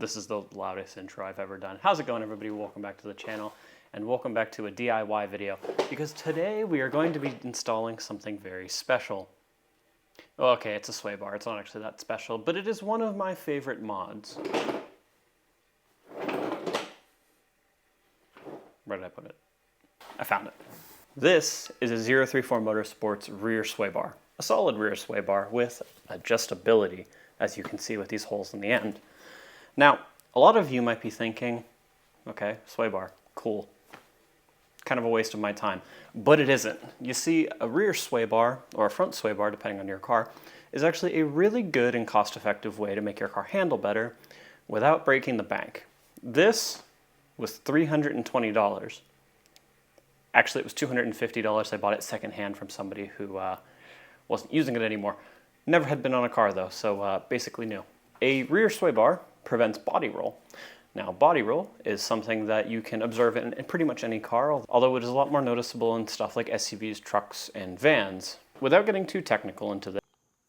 This is the loudest intro I've ever done. How's it going, everybody? Welcome back to the channel, and welcome back to a DIY video, because today we are going to be installing something very special. Well, okay, it's a sway bar. It's not actually that special, but it is one of my favorite mods. Where did I put it? I found it. This is a 034 Motorsport's rear sway bar. A solid rear sway bar with adjustability, as you can see with these holes in the end. Now, a lot of you might be thinking, okay, sway bar, cool. Kind of a waste of my time, but it isn't. You see, a rear sway bar, or a front sway bar, depending on your car, is actually a really good and cost-effective way to make your car handle better without breaking the bank. This was $320. Actually, it was $250. I bought it secondhand from somebody who wasn't using it anymore. Never had been on a car though, so basically new. A rear sway bar prevents body roll. Now, body roll is something that you can observe in pretty much any car, although it is a lot more noticeable in stuff like SUVs, trucks, and vans. Without getting too technical into this.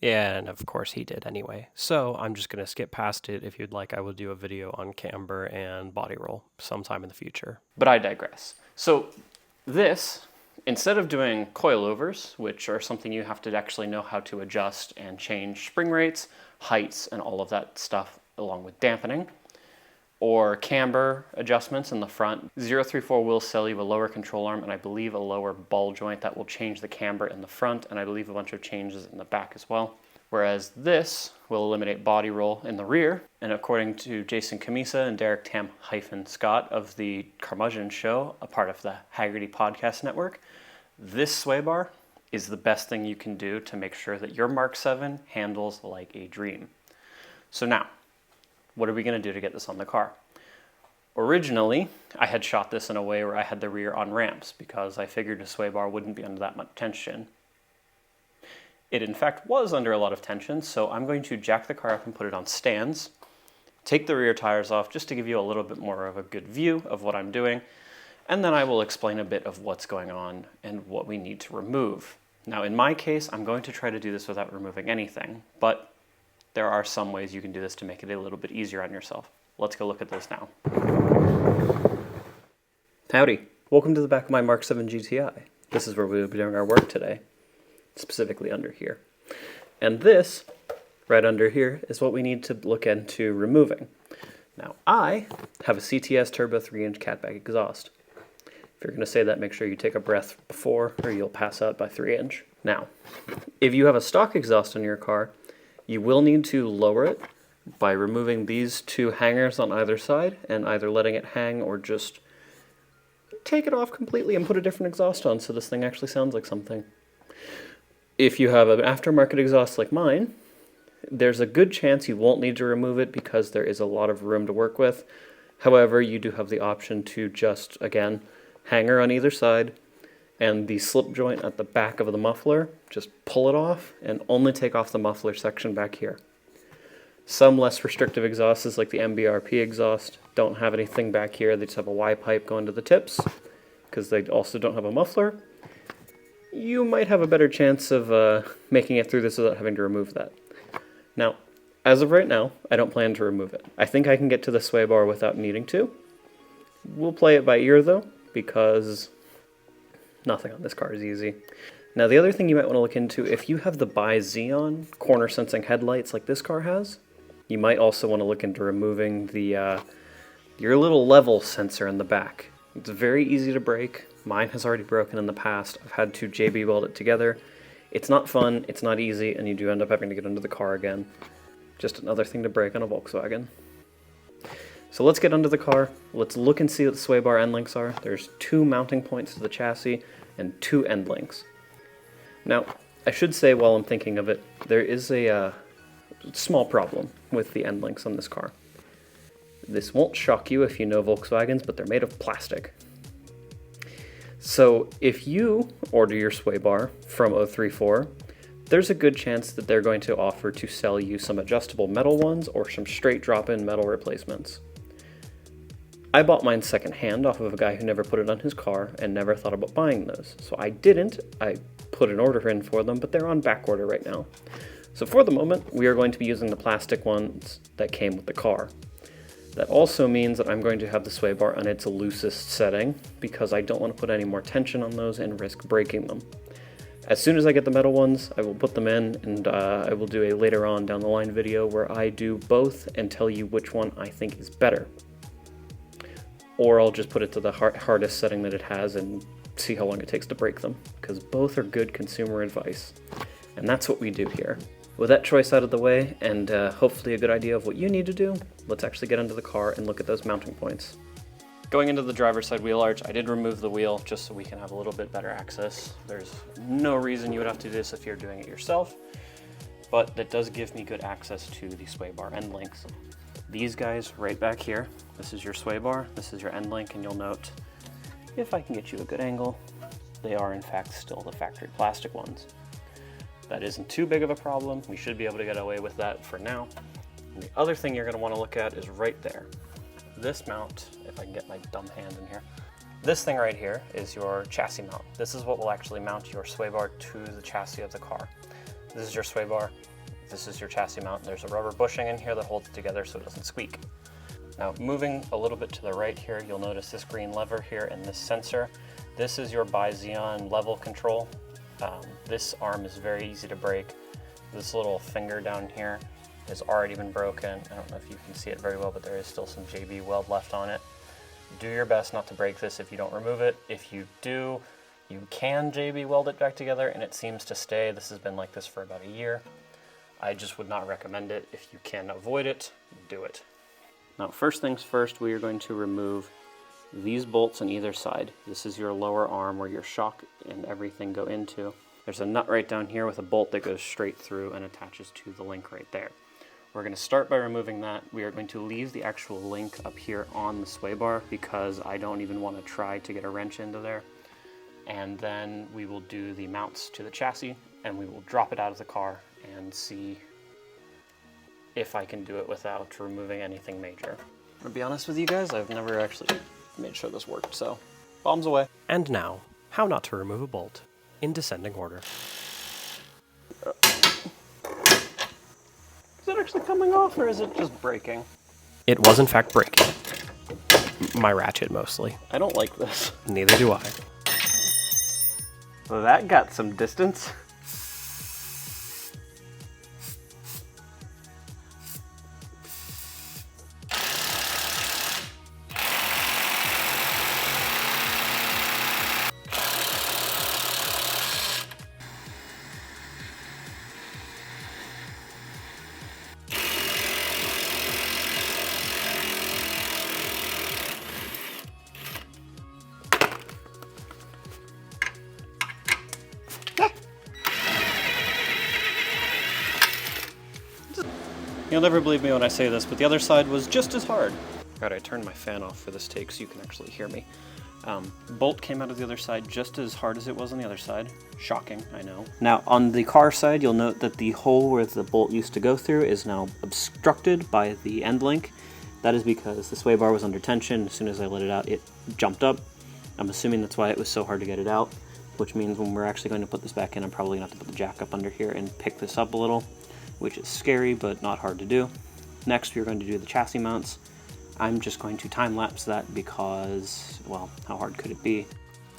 Yeah, and of course he did anyway. So I'm just going to skip past it. If you'd like, I will do a video on camber and body roll sometime in the future. But I digress. So this, instead of doing coilovers, which are something you have to actually know how to adjust and change spring rates, heights, and all of that stuff, along with dampening, or camber adjustments in the front, 034 will sell you a lower control arm and I believe a lower ball joint that will change the camber in the front, and I believe a bunch of changes in the back as well. Whereas this will eliminate body roll in the rear, and according to Jason Camisa and Derek Tam-Scott of the Curmudgeon Show, a part of the Haggerty Podcast Network, this sway bar is the best thing you can do to make sure that your Mark 7 handles like a dream. So now, what are we going to do to get this on the car? Originally, I had shot this in a way where I had the rear on ramps because I figured a sway bar wouldn't be under that much tension. It in fact was under a lot of tension, so I'm going to jack the car up and put it on stands, take the rear tires off just to give you a little bit more of a good view of what I'm doing, and then I will explain a bit of what's going on and what we need to remove. Now in my case, I'm going to try to do this without removing anything, but there are some ways you can do this to make it a little bit easier on yourself. Let's go look at this now. Howdy, welcome to the back of my Mark 7 GTI. This is where we will be doing our work today, specifically under here. And this, right under here, is what we need to look into removing. Now, I have a CTS Turbo 3-inch catback exhaust. If you're going to say that, make sure you take a breath before or you'll pass out by 3-inch. Now, if you have a stock exhaust on your car, you will need to lower it by removing these two hangers on either side and either letting it hang or just take it off completely and put a different exhaust on so this thing actually sounds like something. If you have an aftermarket exhaust like mine, there's a good chance you won't need to remove it because there is a lot of room to work with. However, you do have the option to just, again, hanger on either side, and the slip joint at the back of the muffler, just pull it off and only take off the muffler section back here. Some less restrictive exhausts, like the MBRP exhaust, don't have anything back here. They just have a Y pipe going to the tips because they also don't have a muffler. You might have a better chance of making it through this without having to remove that. Now, as of right now, I don't plan to remove it. I think I can get to the sway bar without needing to. We'll play it by ear though, because nothing on this car is easy. Now, the other thing you might want to look into, if you have the bi-Xenon corner sensing headlights like this car has, you might also want to look into removing the your little level sensor in the back. It's very easy to break. Mine has already broken in the past. I've had to JB weld it together. It's not fun, it's not easy, and you do end up having to get under the car again. Just another thing to break on a Volkswagen. So let's get under the car. Let's look and see what the sway bar end links are. There's 2 mounting points to the chassis and 2 end links. Now, I should say while I'm thinking of it, there is a small problem with the end links on this car. This won't shock you if you know Volkswagens, but they're made of plastic. So if you order your sway bar from 034, there's a good chance that they're going to offer to sell you some adjustable metal ones or some straight drop-in metal replacements. I bought mine secondhand off of a guy who never put it on his car and never thought about buying those. So I didn't. I put an order in for them, but they're on back order right now. So for the moment, we are going to be using the plastic ones that came with the car. That also means that I'm going to have the sway bar on its loosest setting because I don't want to put any more tension on those and risk breaking them. As soon as I get the metal ones, I will put them in, and I will do a later on down the line video where I do both and tell you which one I think is better. Or I'll just put it to the hardest setting that it has and see how long it takes to break them, because both are good consumer advice. And that's what we do here. With that choice out of the way, and hopefully a good idea of what you need to do, let's actually get into the car and look at those mounting points. Going into the driver's side wheel arch, I did remove the wheel just so we can have a little bit better access. There's no reason you would have to do this if you're doing it yourself, but that does give me good access to the sway bar end links. These guys right back here, this is your sway bar, this is your end link, and you'll note, if I can get you a good angle, they are in fact still the factory plastic ones. That isn't too big of a problem. We should be able to get away with that for now. And the other thing you're going to want to look at is right there. This mount, if I can get my dumb hand in here. This thing right here is your chassis mount. This is what will actually mount your sway bar to the chassis of the car. This is your sway bar. This is your chassis mount. There's a rubber bushing in here that holds it together so it doesn't squeak. Now, moving a little bit to the right here, you'll notice this green lever here and this sensor. This is your bi-Xeon level control. This arm is very easy to break. This little finger down here has already been broken. I don't know if you can see it very well, but there is still some JB weld left on it. Do your best not to break this if you don't remove it. If you do, you can JB weld it back together and it seems to stay. This has been like this for about a year. I just would not recommend it. If you can avoid it, do it. Now, first things first, we are going to remove these bolts on either side. This is your lower arm where your shock and everything go into. There's a nut right down here with a bolt that goes straight through and attaches to the link right there. We're going to start by removing that. We are going to leave the actual link up here on the sway bar because I don't even want to try to get a wrench into there. And then we will do the mounts to the chassis and we will drop it out of the car and see if I can do it without removing anything major. To be honest with you guys, I've never actually made sure this worked, so bombs away. And now, how not to remove a bolt in descending order. Is it actually coming off or is it just breaking? It was in fact breaking. My ratchet mostly. I don't like this. Neither do I. Well, that got some distance. You'll never believe me when I say this, but the other side was just as hard. God, I turned my fan off for this take so you can actually hear me. Bolt came out of the other side just as hard as it was on the other side. Shocking, I know. Now, on the car side, you'll note that the hole where the bolt used to go through is now obstructed by the end link. That is because the sway bar was under tension. As soon as I let it out, it jumped up. I'm assuming that's why it was so hard to get it out, which means when we're actually going to put this back in, I'm probably going to have to put the jack up under here and pick this up a little, which is scary, but not hard to do. Next, we're going to do the chassis mounts. I'm just going to time-lapse that because, well, how hard could it be?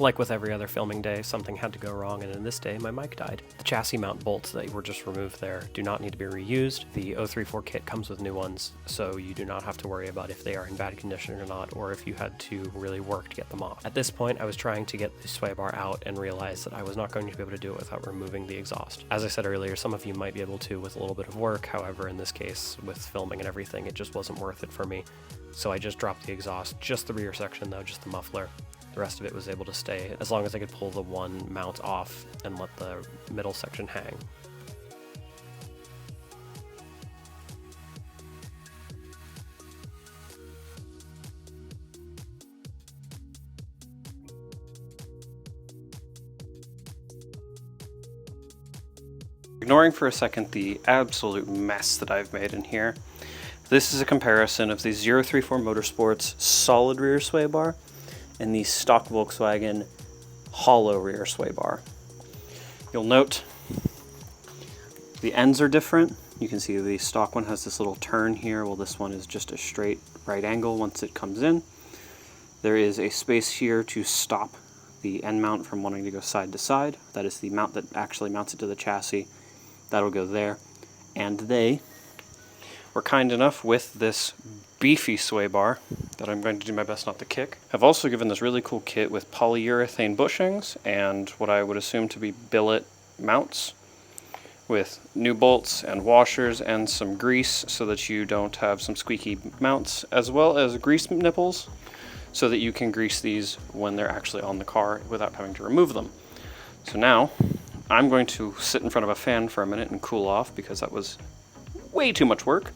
Like with every other filming day, something had to go wrong, and in this day, my mic died. The chassis mount bolts that were just removed there do not need to be reused. The 034 kit comes with new ones, so you do not have to worry about if they are in bad condition or not, or if you had to really work to get them off. At this point, I was trying to get the sway bar out and realized that I was not going to be able to do it without removing the exhaust. As I said earlier, some of you might be able to with a little bit of work, however, in this case, with filming and everything, it just wasn't worth it for me. So I just dropped the exhaust, just the rear section though, just the muffler. The rest of it was able to stay, as long as I could pull the one mount off and let the middle section hang. Ignoring for a second the absolute mess that I've made in here, this is a comparison of the 034 Motorsport's solid rear sway bar and the stock Volkswagen hollow rear sway bar. You'll note the ends are different, You can see the stock one has this little turn here, while this one is just a straight right angle once it comes in. There is a space here to stop the end mount from wanting to go side to side. That is the mount that actually mounts it to the chassis. That'll go there. And they were kind enough with this beefy sway bar that I'm going to do my best not to kick. Have also given this really cool kit with polyurethane bushings and what I would assume to be billet mounts with new bolts and washers and some grease so that you don't have some squeaky mounts, as well as grease nipples so that you can grease these when they're actually on the car without having to remove them. So now I'm going to sit in front of a fan for a minute and cool off because that was way too much work,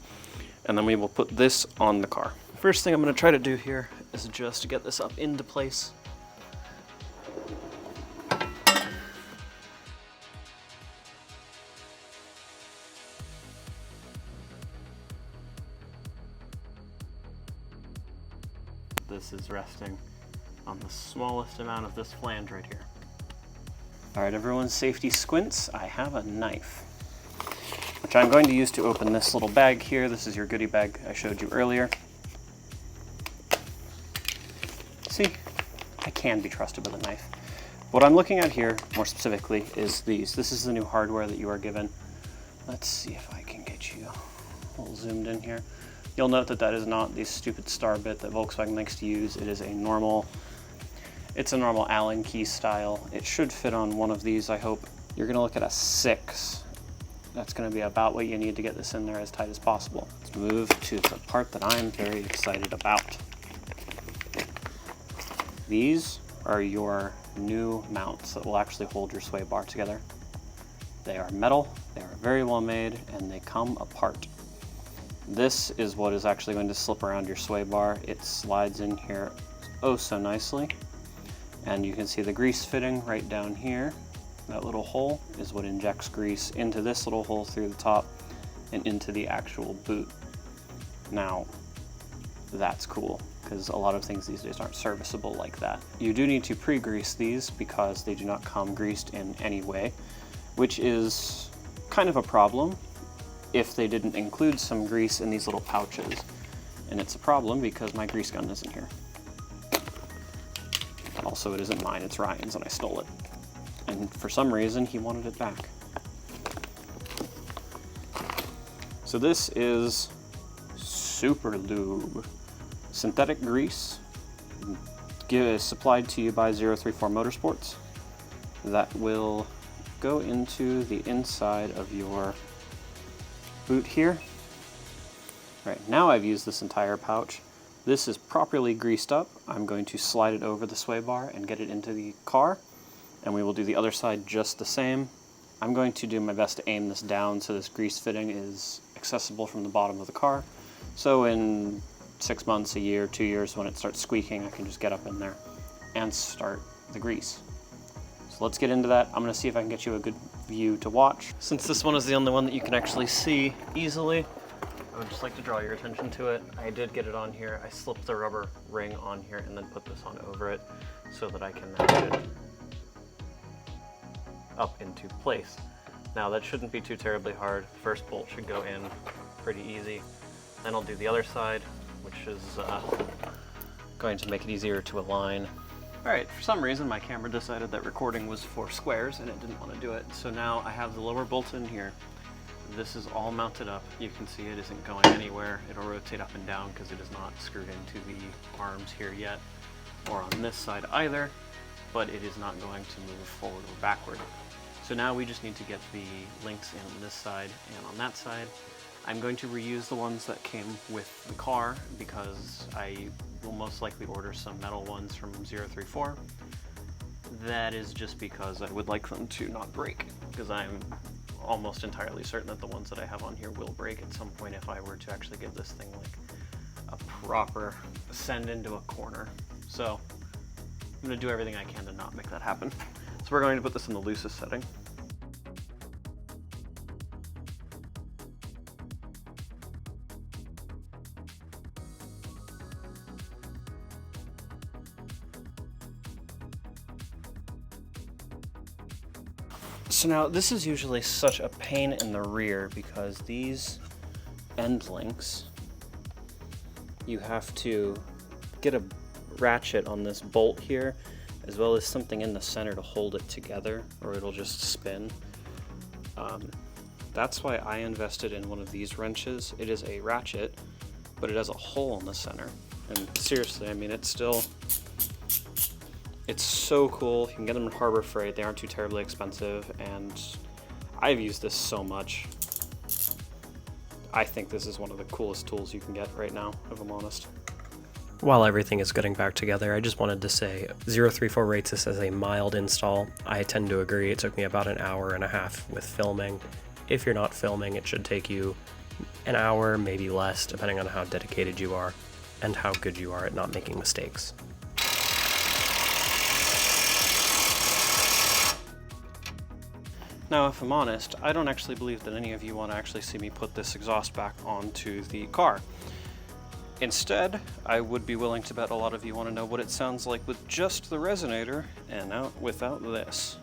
and then we will put this on the car. First thing I'm going to try to do here is just to get this up into place. This is resting on the smallest amount of this flange right here. Alright, everyone's safety squints. I have a knife, which I'm going to use to open this little bag here. This is your goodie bag I showed you earlier. See, I can be trusted with a knife. What I'm looking at here, more specifically, is these. This is the new hardware that you are given. Let's see if I can get you a little zoomed in here. You'll note that that is not the stupid star bit that Volkswagen likes to use. It is a normal, it's a normal Allen key style. It should fit on one of these, I hope. You're gonna look at a 6. That's gonna be about what you need to get this in there as tight as possible. Let's move to the part that I'm very excited about. These are your new mounts that will actually hold your sway bar together. They are metal, they are very well made, and they come apart. This is what is actually going to slip around your sway bar. It slides in here oh so nicely. And you can see the grease fitting right down here. That little hole is what injects grease into this little hole through the top and into the actual boot. Now, that's cool, because a lot of things these days aren't serviceable like that. You do need to pre-grease these because they do not come greased in any way, which is kind of a problem if they didn't include some grease in these little pouches. And it's a problem because my grease gun isn't here. Also, it isn't mine, it's Ryan's, and I stole it. And for some reason, he wanted it back. So this is Super Lube. Synthetic grease supplied to you by 034 Motorsports. That will go into the inside of your boot here. Right, now I've used this entire pouch. This is properly greased up. I'm going to slide it over the sway bar and get it into the car, and we will do the other side just the same. I'm going to do my best to aim this down so this grease fitting is accessible from the bottom of the car. So in 6 months, a year, 2 years, when it starts squeaking, I can just get up in there and start the grease. So let's get into that. I'm gonna see if I can get you a good view to watch. Since this one is the only one that you can actually see easily, I would just like to draw your attention to it. I did get it on here. I slipped the rubber ring on here and then put this on over it so that I can mount it up into place. Now that shouldn't be too terribly hard. First bolt should go in pretty easy. Then I'll do the other side, which is going to make it easier to align. Alright, for some reason my camera decided that recording was for squares and it didn't want to do it. So now I have the lower bolt in here. This is all mounted up. You can see it isn't going anywhere. It'll rotate up and down because it is not screwed into the arms here yet, or on this side either, but it is not going to move forward or backward. So now we just need to get the links in on this side and on that side. I'm going to reuse the ones that came with the car because I will most likely order some metal ones from 034. That is just because I would like them to not break, because I'm almost entirely certain that the ones that I have on here will break at some point if I were to actually give this thing like a proper send into a corner. So I'm going to do everything I can to not make that happen. So we're going to put this in the loosest setting. So now this is usually such a pain in the rear because these end links, you have to get a ratchet on this bolt here as well as something in the center to hold it together or it'll just spin. That's why I invested in one of these wrenches. It is a ratchet, but it has a hole in the center. And seriously, I mean, it's so cool. You can get them in Harbor Freight. They aren't too terribly expensive, and I've used this so much. I think this is one of the coolest tools you can get right now, if I'm honest. While everything is getting back together, I just wanted to say 034 rates this as a mild install. I tend to agree. It took me about an hour and a half with filming. If you're not filming, it should take you an hour, maybe less, depending on how dedicated you are and how good you are at not making mistakes. Now, if I'm honest, I don't actually believe that any of you want to actually see me put this exhaust back onto the car. Instead, I would be willing to bet a lot of you want to know what it sounds like with just the resonator and without this.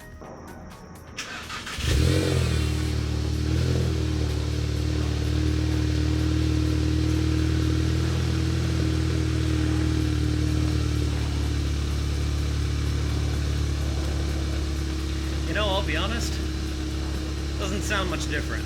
You know, I'll be honest, doesn't sound much different.